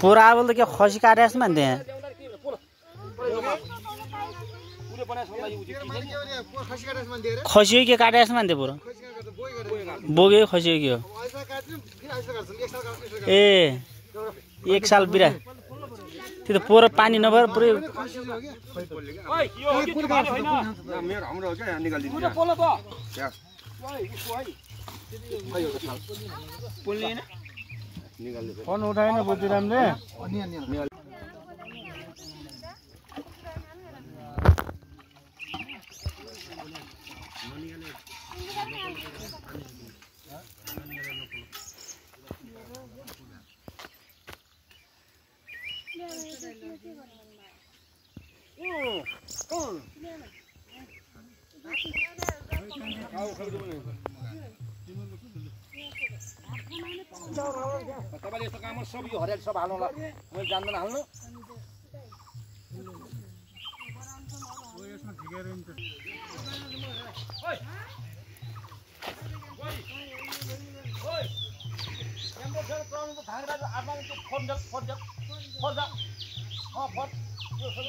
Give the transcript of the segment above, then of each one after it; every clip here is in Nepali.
पूरा बोल तो क्या खसी काटे ऐसे मानते हैं खसी के काटे ऐसे मानते पूरा बोगे खसी के हो ए एक साल बिरा त्यो त पूरा पानी नभएर पुरै फोन उठाएन बुद्धिरामले तपाईले यस्तो काम सब यो हरियाली सब हाल्नु होला मैले जान्दैन हाल्नु यसमा ठिकै रहन्छ ओइ ओइ हाम्रो सर काम त धान राज आमा त फोन जा फोन यो सबै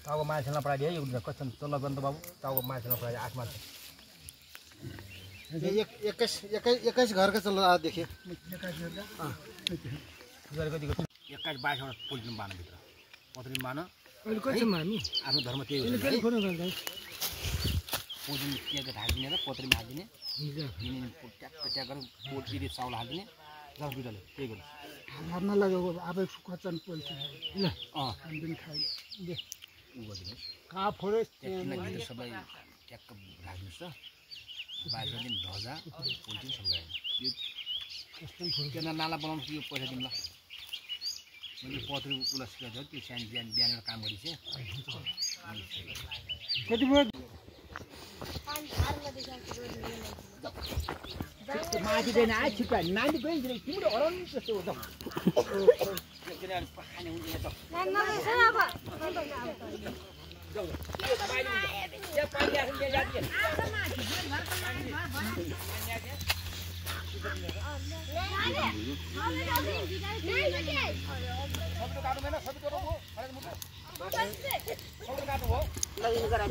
टाउको मान्छेलाई पढाइदिए यो कस्तो तल्लो गन्त बाबु टाउको मान्छेलाई पढाइदिए आसमान 21 घरका चल्ला देखे 21 22 पोलिटिन बान भित्र पत्रिन बान अहिले कति मामी आफ्नो धर्म त्यही हो पोलिटिन केको ढाकिदिने र पत्रिन हाल्दिने यिनी ट्याक गरेर पोलिटिन चाउल हाल्दिने रस बिटले त्यही गर्नु हार्न लागेको आबै सुखचन पोलिटिन ल हामी पनि खाइ दे उ गर्दिनु का फरेस्ट त्यहाँ सबै ट्याक राख्नुस् र 22 दिन ध्वजा पोलिटिन सब गयो यो कस्तो फुर्केना नाला बनाउनु यो पैसा दिम ल मैले पत्री उलास गर्छ त्यो सानो बिहान काम गरिछ कति भयो माथिदैन आ छिटा नानी गइन्छ तिम्रो हराउनु जस्तो हो त किन खाने हुँदैन त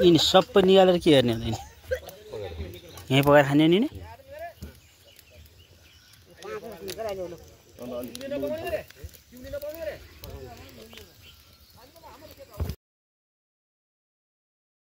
यिनी सबै निकालेर के गर्ने यिनी यही पकाएर खाने नि नि